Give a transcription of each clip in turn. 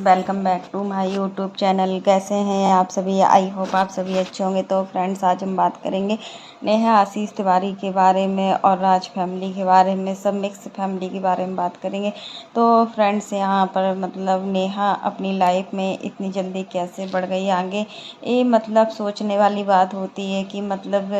Welcome back to my YouTube channel. कैसे हैं आप सभी? आई होप आप सभी अच्छे होंगे। तो फ्रेंड्स, आज हम बात करेंगे नेहा आशीष तिवारी के बारे में और राज फैमिली के बारे में, सब मिक्स फैमिली के बारे में बात करेंगे। तो फ्रेंड्स, यहाँ पर मतलब नेहा अपनी लाइफ में इतनी जल्दी कैसे बढ़ गई आगे, ये मतलब सोचने वाली बात होती है कि मतलब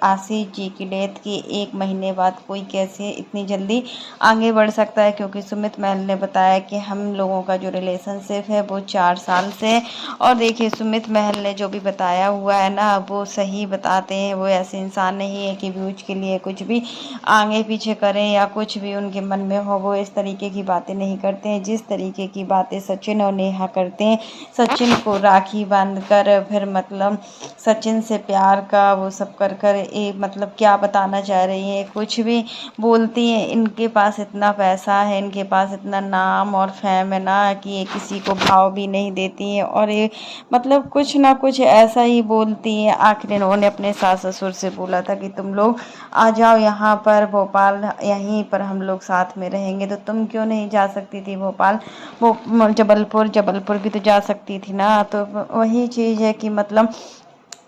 आशीष जी की डेथ के 1 महीने बाद कोई कैसे इतनी जल्दी आगे बढ़ सकता है। क्योंकि सुमित महल ने बताया कि हम लोगों का जो रिलेशनशिप है वो 4 साल से है। और देखिए, सुमित महल ने जो भी बताया हुआ है ना, वो सही बताते हैं। वो ऐसे इंसान नहीं है कि व्यूज के लिए कुछ भी आगे पीछे करें या कुछ भी उनके मन में हो, वो इस तरीके की बातें नहीं करते हैं जिस तरीके की बातें सचिन और नेहा करते हैं। सचिन को राखी बांधकर फिर मतलब सचिन से प्यार का वो सब कर कर ये मतलब क्या बताना चाह रही है, कुछ भी बोलती हैं। इनके पास इतना पैसा है, इनके पास इतना नाम और फेम है ना कि ये किसी को भाव भी नहीं देती हैं। और ये मतलब कुछ ना कुछ ऐसा ही बोलती हैं। आखिर इन्होंने अपने सास ससुर से बोला था कि तुम लोग आ जाओ यहाँ पर भोपाल, यहीं पर हम लोग साथ में रहेंगे। तो तुम क्यों नहीं जा सकती थी भोपाल? वो जबलपुर जबलपुर भी तो जा सकती थी ना। तो वही चीज़ है कि मतलब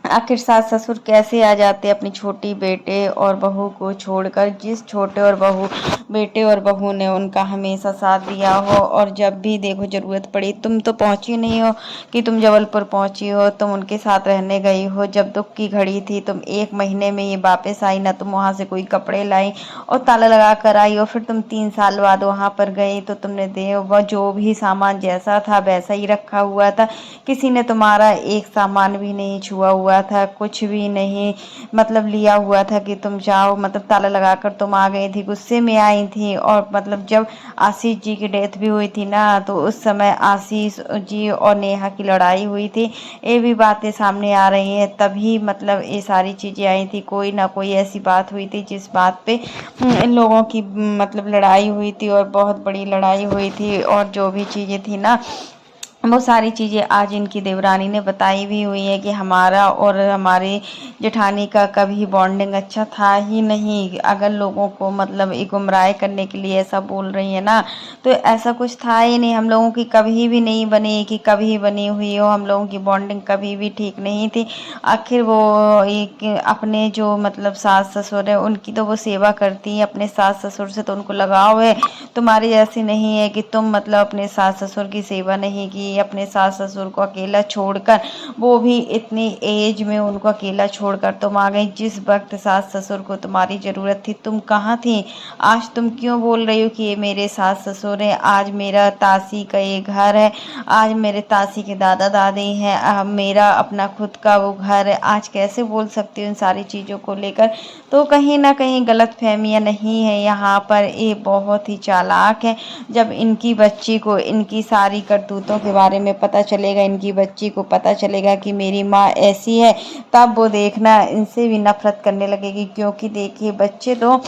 आखिर सास ससुर कैसे आ जाते अपनी छोटी बेटे और बहू को छोड़कर, जिस छोटे और बहू बेटे और बहू ने उनका हमेशा साथ दिया हो। और जब भी देखो ज़रूरत पड़ी, तुम तो पहुंची नहीं हो कि तुम जबलपुर पहुंची हो, तुम उनके साथ रहने गई हो। जब दुख की घड़ी थी, तुम 1 महीने में ये वापस आई ना, तुम वहां से कोई कपड़े लाई और ताला लगा कर आई। और फिर तुम 3 साल बाद वहां पर गई तो तुमने वह जो भी सामान जैसा था वैसा ही रखा हुआ था। किसी ने तुम्हारा एक सामान भी नहीं छुआ हुआ था, कुछ भी नहीं मतलब लिया हुआ था कि तुम जाओ। मतलब ताला लगाकर तुम आ गई थी, गुस्से में आई थी। और मतलब जब आशीष जी की डेथ भी हुई थी ना, तो उस समय आशीष जी और नेहा की लड़ाई हुई थी। ये भी बातें सामने आ रही हैं, तभी मतलब ये सारी चीज़ें आई थी। कोई ना कोई ऐसी बात हुई थी जिस बात पे इन लोगों की मतलब लड़ाई हुई थी और बहुत बड़ी लड़ाई हुई थी। और जो भी चीज़ें थी ना, वो सारी चीज़ें आज इनकी देवरानी ने बताई भी हुई है कि हमारा और हमारे जेठानी का कभी बॉन्डिंग अच्छा था ही नहीं। अगर लोगों को मतलब एक गुमराह करने के लिए ऐसा बोल रही है ना, तो ऐसा कुछ था ही नहीं। हम लोगों की कभी भी नहीं बनी कि कभी बनी हुई हो, हम लोगों की बॉन्डिंग कभी भी ठीक नहीं थी। आखिर वो एक अपने जो मतलब सास ससुर है उनकी तो वो सेवा करती है, अपने सास ससुर से तो उनको लगाव है। तुम्हारी जैसी नहीं है कि तुम मतलब अपने सास ससुर की सेवा नहीं की। अपने सास ससुर को अकेला छोड़कर, वो भी इतनी एज में उनको अकेला छोड़कर तुम आ गई। जिस वक्त सास ससुर को तुम्हारी ज़रूरत थी, तुम कहाँ थी? आज तुम क्यों बोल रही हो कि ये मेरे सास ससुर हैं? आज मेरा तासी का ये घर है, आज मेरे तासी के दादा दादी हैं, मेरा अपना खुद का वो घर है। आज कैसे बोल सकती हूँ इन सारी चीज़ों को लेकर? तो कहीं ना कहीं गलत फहमियाँ नहीं है यहाँ पर। ये बहुत ही चालाक है। जब इनकी बच्ची को इनकी सारी करतूतों के बारे में पता चलेगा, इनकी बच्ची को पता चलेगा कि मेरी माँ ऐसी है, तब वो देखना इनसे भी नफरत करने लगेगी। क्योंकि देखिए, बच्चे तो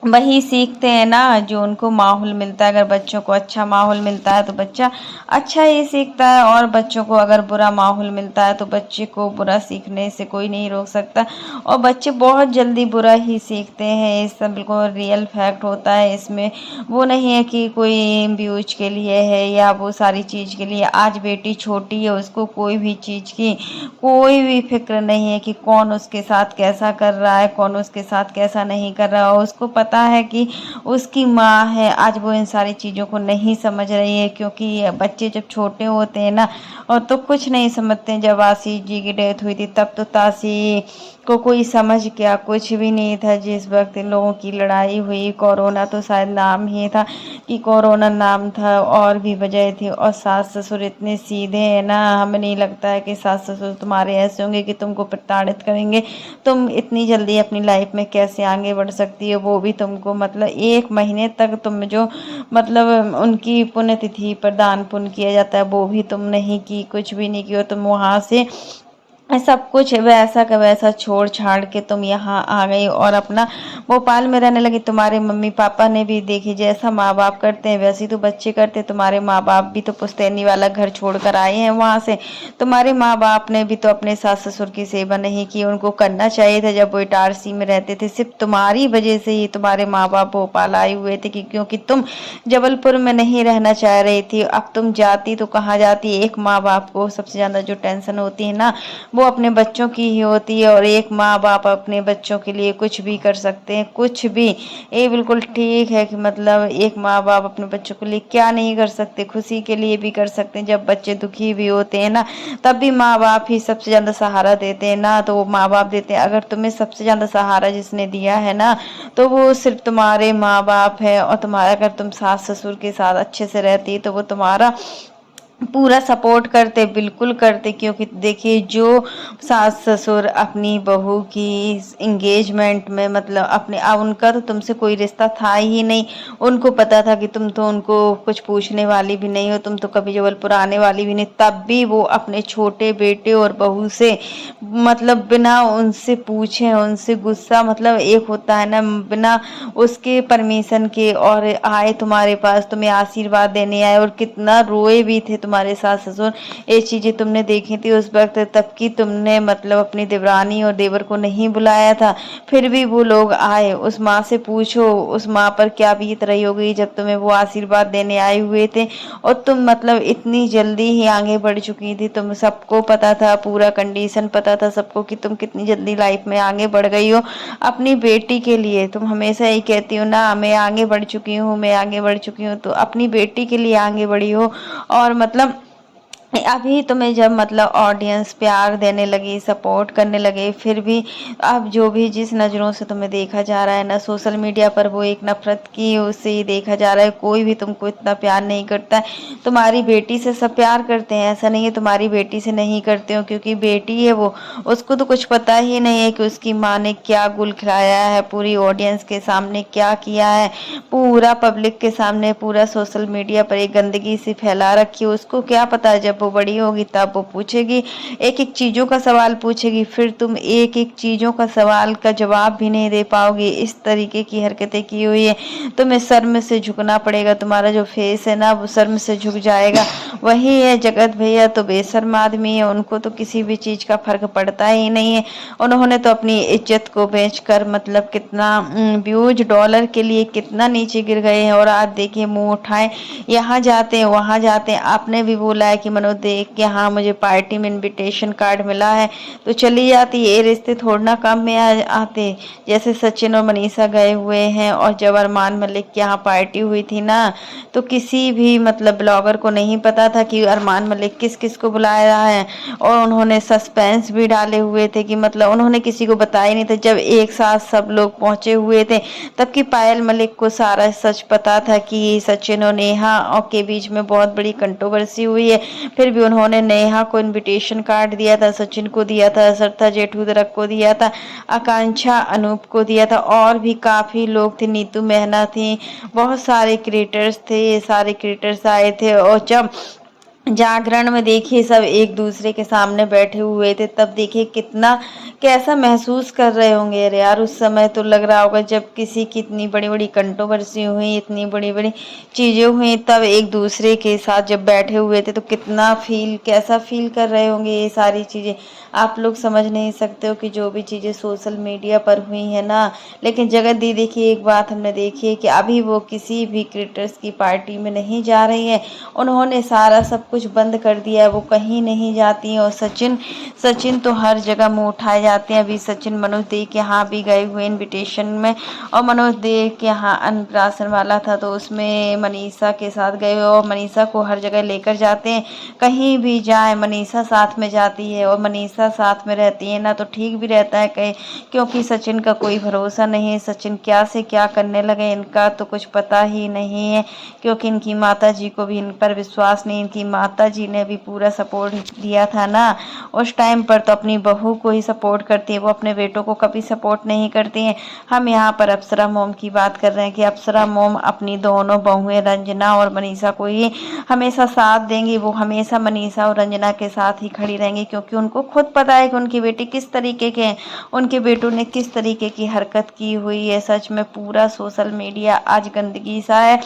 वही सीखते हैं ना जो उनको माहौल मिलता है। अगर बच्चों को अच्छा माहौल मिलता है तो बच्चा अच्छा ही सीखता है, और बच्चों को अगर बुरा माहौल मिलता है तो बच्चे को बुरा सीखने से कोई नहीं रोक सकता। और बच्चे बहुत जल्दी बुरा ही सीखते हैं, ये सब बिल्कुल रियल फैक्ट होता है। इसमें वो नहीं है कि कोई व्यूज के लिए है या वो सारी चीज़ के लिए। आज बेटी छोटी है, उसको कोई भी चीज़ की कोई भी फिक्र नहीं है कि कौन उसके साथ कैसा कर रहा है, कौन उसके साथ कैसा नहीं कर रहा है। उसको पता है कि उसकी माँ है। आज वो इन सारी चीज़ों को नहीं समझ रही है, क्योंकि ये बच्चे जब छोटे होते हैं ना, और तो कुछ नहीं समझते हैं। जब आशीष जी की डेथ हुई थी तब तो तासी को कोई समझ क्या, कुछ भी नहीं था। जिस वक्त इन लोगों की लड़ाई हुई, कोरोना तो शायद नाम ही था कि कोरोना नाम था, और भी वजह थी। और सास ससुर इतने सीधे हैं ना, हमें नहीं लगता है कि सास ससुर तुम्हारे ऐसे होंगे कि तुमको प्रताड़ित करेंगे। तुम इतनी जल्दी अपनी लाइफ में कैसे आगे बढ़ सकती हो? वो भी तुमको मतलब 1 महीने तक तुम जो मतलब उनकी पुण्यतिथि पर दान पुण्य किया जाता है वो भी तुम नहीं की, कुछ भी नहीं किया। तुम वहाँ से सब कुछ वैसा का वैसा छोड़ छाड़ के तुम यहाँ आ गई और अपना भोपाल में रहने लगी। तुम्हारे मम्मी पापा ने भी देखी जैसा माँ बाप करते हैं वैसे तो बच्चे करते हैं। तुम्हारे माँ बाप भी तो पुश्तैनी वाला घर छोड़कर आए हैं वहां से। तुम्हारे माँ बाप ने भी तो अपने सास ससुर की सेवा नहीं की, उनको करना चाहिए था जब वो इटारसी में रहते थे। सिर्फ तुम्हारी वजह से ही तुम्हारे माँ बाप भोपाल आए हुए थे क्योंकि तुम जबलपुर में नहीं रहना चाह रही थी। अब तुम जाती तो कहाँ जाती। एक माँ बाप को सबसे ज्यादा जो टेंशन होती है ना वो अपने बच्चों की ही होती है, और एक माँ बाप अपने बच्चों के लिए कुछ भी कर सकते हैं, कुछ भी। ये बिल्कुल ठीक है कि मतलब एक माँ बाप अपने बच्चों के लिए क्या नहीं कर सकते, खुशी के लिए भी कर सकते हैं। जब बच्चे दुखी भी होते हैं ना तब भी माँ बाप ही सबसे ज्यादा सहारा देते हैं ना, तो वो माँ बाप देते हैं। अगर तुम्हें सबसे ज्यादा सहारा जिसने दिया है ना तो वो सिर्फ तुम्हारे माँ बाप है। और तुम्हारा अगर तुम सास ससुर के साथ अच्छे से रहती तो वो तुम्हारा पूरा सपोर्ट करते, बिल्कुल करते। क्योंकि देखिए जो सास ससुर अपनी बहू की इंगेजमेंट में मतलब अपने उनका तो तुमसे कोई रिश्ता था ही नहीं। उनको पता था कि तुम तो उनको कुछ पूछने वाली भी नहीं हो, तुम तो कभी जबलपुर आने वाली भी नहीं, तब भी वो अपने छोटे बेटे और बहू से मतलब बिना उनसे पूछे, उनसे गुस्सा, मतलब एक होता है ना बिना उसके परमिशन के, और आए तुम्हारे पास, तुम्हें आशीर्वाद देने आए। और कितना रोए भी थे तुम्हारे सास ससुर। ये चीजें तुमने देखी थी उस वक्त, तब की तुमने मतलब अपनी देवरानी और देवर को नहीं बुलाया था, फिर भी वो लोग आए। उस माँ से पूछो उस माँ पर क्या बीत रही होगी जब तुम्हें वो आशीर्वाद देने आए हुए थे। और तुम मतलब इतनी जल्दी ही आगे बढ़ चुकी थी, तुम सबको पता था, पूरा कंडीशन पता था सबको कि तुम कितनी जल्दी लाइफ में आगे बढ़ गई हो अपनी बेटी के लिए। तुम हमेशा ही कहती हो ना मैं आगे बढ़ चुकी हूँ, मैं आगे बढ़ चुकी हूँ, तो अपनी बेटी के लिए आगे बढ़ी हो। और मतलब अभी तुम्हें जब मतलब ऑडियंस प्यार देने लगी, सपोर्ट करने लगे, फिर भी अब जो भी जिस नज़रों से तुम्हें देखा जा रहा है ना सोशल मीडिया पर, वो एक नफरत की उससे ही देखा जा रहा है। कोई भी तुमको इतना प्यार नहीं करता है। तुम्हारी बेटी से सब प्यार करते हैं, ऐसा नहीं है तुम्हारी बेटी से नहीं करते हो, क्योंकि बेटी है वो, उसको तो कुछ पता ही नहीं है कि उसकी माँ ने क्या गुल खिलाया है, पूरी ऑडियंस के सामने क्या किया है, पूरा पब्लिक के सामने, पूरा सोशल मीडिया पर एक गंदगी सी फैला रखी है। उसको क्या पता, जब वो बड़ी होगी तब वो पूछेगी, एक एक चीजों का सवाल पूछेगी, फिर तुम एक एक चीजों का सवाल का जवाब भी नहीं दे पाओगे। इस तरीके की हरकतें की हुई है, तुम्हें शर्म से झुकना पड़ेगा। तुम्हारा जो फेस है ना वो शर्म से झुक जाएगा। वही है जगत भैया तो बेशर्म आदमी है, उनको तो किसी भी चीज का फर्क पड़ता ही नहीं है। उन्होंने तो अपनी इज्जत को बेचकर मतलब कितना व्यूज डॉलर के लिए कितना नीचे गिर गए हैं। और आज देखिए मुंह उठाए यहाँ जाते हैं वहां जाते हैं। आपने भी बोला है कि मनोज देख के हाँ मुझे पार्टी में इनविटेशन कार्ड मिला है तो चली जाती। ये रिश्ते थोड़ा ना काम में आते। जैसे सचिन और मनीषा गए हुए हैं और जब अरमान मलिक के यहाँ पार्टी हुई थी ना तो किसी भी मतलब ब्लॉगर को नहीं पता था कि अरमान मलिक किस किस को बुला रहा है। और उन्होंने सस्पेंस भी डाले हुए थे कि मतलब उन्होंने किसी को बताया नहीं था। जब एक साथ सब लोग पहुंचे हुए थे तब कि पायल मलिक को सारा सच पता था कि सचिन और नेहा और के बीच में बहुत बड़ी कंट्रोवर्सी हुई है। फिर भी उन्होंने नेहा को इनविटेशन कार्ड दिया था, सचिन को दिया था, श्रद्धा जेठूदरक को दिया था, आकांक्षा अनूप को दिया था, और भी काफी लोग थे, नीतू मेहना थी, बहुत सारे क्रिएटर्स थे। ये सारे क्रिएटर्स आए थे। और जब जागरण में देखिए सब एक दूसरे के सामने बैठे हुए थे तब देखिए कितना कैसा महसूस कर रहे होंगे। अरे यार उस समय तो लग रहा होगा जब किसी की इतनी बड़ी बड़ी कंट्रोवर्सी हुई, इतनी बड़ी बड़ी चीजें हुई, तब एक दूसरे के साथ जब बैठे हुए थे तो कितना कैसा फील कर रहे होंगे। ये सारी चीजें आप लोग समझ नहीं सकते हो कि जो भी चीजें सोशल मीडिया पर हुई है ना। लेकिन जगत दी देखिए एक बात हमने देखी है कि अभी वो किसी भी क्रिएटर्स की पार्टी में नहीं जा रही है। उन्होंने सारा सब कुछ बंद कर दिया है, वो कहीं नहीं जाती हैं। और सचिन सचिन तो हर जगह मुंह उठाए जाते हैं। अभी सचिन मनोज दे के यहाँ भी गए हुए इनविटेशन में, और मनोज दे के यहाँ अन्नप्राशन वाला था तो उसमें मनीषा के साथ गए हुए, और मनीषा को हर जगह लेकर जाते हैं। कहीं भी जाए मनीषा साथ में जाती है, और मनीषा साथ में रहती है ना तो ठीक भी रहता है कहीं, क्योंकि सचिन का कोई भरोसा नहीं है। सचिन क्या से क्या करने लगे इनका तो कुछ पता ही नहीं है, क्योंकि इनकी माता जी को भी इन पर विश्वास नहीं। इनकी माँ माता जी ने भी पूरा सपोर्ट दिया था ना उस टाइम पर, तो अपनी बहू को ही सपोर्ट करती है, वो अपने बेटों को कभी सपोर्ट नहीं करती हैं। हम यहाँ पर अप्सरा मोम की बात कर रहे हैं कि अप्सरा मोम अपनी दोनों बहुएं रंजना और मनीषा को ही हमेशा साथ देंगी। वो हमेशा मनीषा और रंजना के साथ ही खड़ी रहेंगी, क्योंकि उनको खुद पता है कि उनकी बेटी किस तरीके के हैं, उनके बेटों ने किस तरीके की हरकत की हुई है। सच में पूरा सोशल मीडिया आज गंदगी सा है,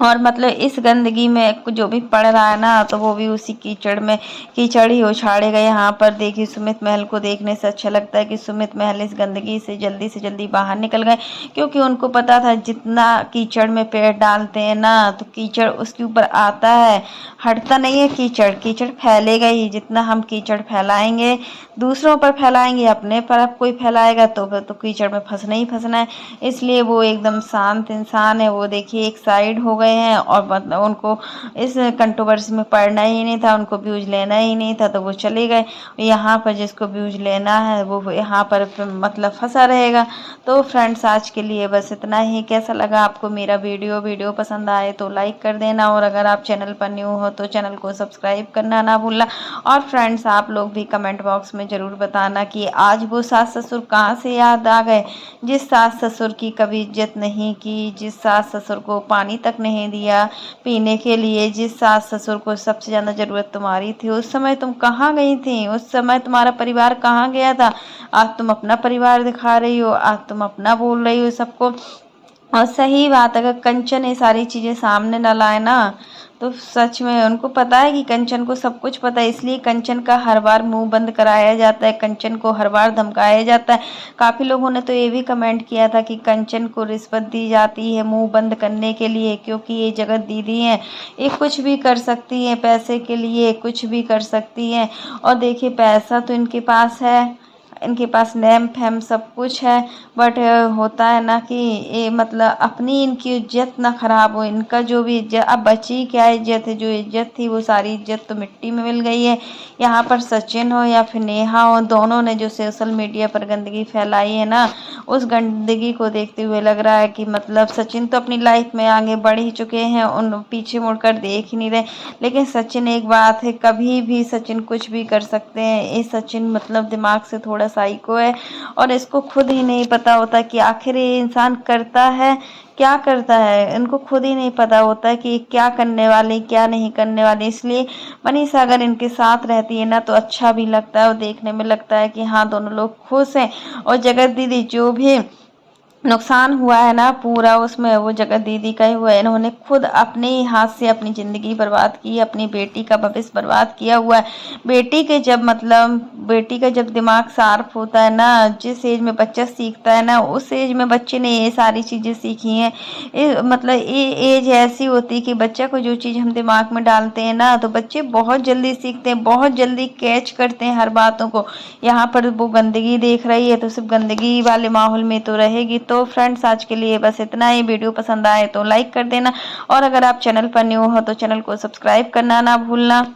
और मतलब इस गंदगी में जो भी पड़ रहा है ना, तो वो भी उसी कीचड़ में कीचड़ ही उछाड़ेगा। यहाँ पर देखिए सुमित महल को देखने से अच्छा लगता है कि सुमित महल इस गंदगी से जल्दी बाहर निकल गए, क्योंकि उनको पता था जितना कीचड़ में पैर डालते हैं ना तो कीचड़ उसके ऊपर आता है, हटता नहीं है। कीचड़ कीचड़ फैलेगा ही, जितना हम कीचड़ फैलाएंगे दूसरों पर फैलाएंगे, अपने पर अब कोई फैलाएगा तो फिर तो कीचड़ में फंसना ही फंसना है। इसलिए वो एकदम शांत इंसान है। वो देखिए एक साइड हो गए हैं, और मतलब उनको इस कंट्रोवर्सी में पड़ना ही नहीं था, उनको व्यूज लेना ही नहीं था, तो वो चले गए। यहाँ पर जिसको व्यूज लेना है वो यहाँ पर मतलब फंसा रहेगा। तो फ्रेंड्स आज के लिए बस इतना ही। कैसा लगा आपको मेरा वीडियो पसंद आए तो लाइक कर देना, और अगर आप चैनल पर न्यू हो तो चैनल को सब्सक्राइब करना ना भूलना। और फ्रेंड्स आप लोग भी कमेंट बॉक्स में ज़रूर बताना कि आज वो सास ससुर कहाँ से याद आ गए, जिस सास ससुर की कभी इज्जत नहीं की, जिस सास ससुर को पानी तक नहीं दिया पीने के लिए, जिस सास ससुर को सबसे ज़्यादा ज़रूरत तुम्हारी थी, उस समय तुम कहाँ गई थी, उस समय तुम्हारा परिवार कहाँ गया था। आज तुम अपना परिवार दिखा रही हो, आज तुम अपना बोल रही हो सबको। और सही बात, अगर कंचन ये सारी चीज़ें सामने न लाए ना, तो सच में उनको पता है कि कंचन को सब कुछ पता है, इसलिए कंचन का हर बार मुंह बंद कराया जाता है, कंचन को हर बार धमकाया जाता है। काफ़ी लोगों ने तो ये भी कमेंट किया था कि कंचन को रिश्वत दी जाती है मुंह बंद करने के लिए, क्योंकि ये जगत दीदी हैं, ये कुछ भी कर सकती हैं, पैसे के लिए कुछ भी कर सकती हैं। और देखिए पैसा तो इनके पास है, इनके पास नेम फेम सब कुछ है, बट होता है ना कि ये मतलब अपनी इनकी इज्जत ना खराब हो। इनका जो भी इज्जत, अब बची क्या इज्जत है, जो इज्जत थी वो सारी इज्जत तो मिट्टी में मिल गई है। यहाँ पर सचिन हो या फिर नेहा हो, दोनों ने जो सोशल मीडिया पर गंदगी फैलाई है ना, उस गंदगी को देखते हुए लग रहा है कि मतलब सचिन तो अपनी लाइफ में आगे बढ़ ही चुके हैं, उन पीछे मुड़कर देख ही नहीं रहे। लेकिन सचिन एक बात है, कभी भी सचिन कुछ भी कर सकते हैं। ये सचिन मतलब दिमाग से थोड़ा साइको है, और इसको खुद ही नहीं पता होता कि आखिर ये इंसान करता है क्या करता है। इनको खुद ही नहीं पता होता है कि क्या करने वाले क्या नहीं करने वाले। इसलिए मनीषा अगर इनके साथ रहती है ना तो अच्छा भी लगता है, और देखने में लगता है कि हाँ दोनों लोग खुश हैं। और जगत दीदी जो भी नुकसान हुआ है ना पूरा, उसमें वो जगत दीदी का ही हुआ है। इन्होंने खुद अपने ही हाथ से अपनी ज़िंदगी बर्बाद की, अपनी बेटी का भविष्य बर्बाद किया हुआ है। बेटी का जब दिमाग शार्प होता है ना, जिस एज में बच्चा सीखता है ना, उस एज में बच्चे ने ये सारी चीज़ें सीखी हैं। मतलब ये एज ऐसी होती है कि बच्चा को जो चीज़ हम दिमाग में डालते हैं ना, तो बच्चे बहुत जल्दी सीखते हैं, बहुत जल्दी कैच करते हैं हर बातों को। यहाँ पर वो गंदगी देख रही है तो सिर्फ गंदगी वाले माहौल में तो रहेगी। तो फ्रेंड्स आज के लिए बस इतना ही। वीडियो पसंद आए तो लाइक कर देना, और अगर आप चैनल पर न्यू हो तो चैनल को सब्सक्राइब करना ना भूलना।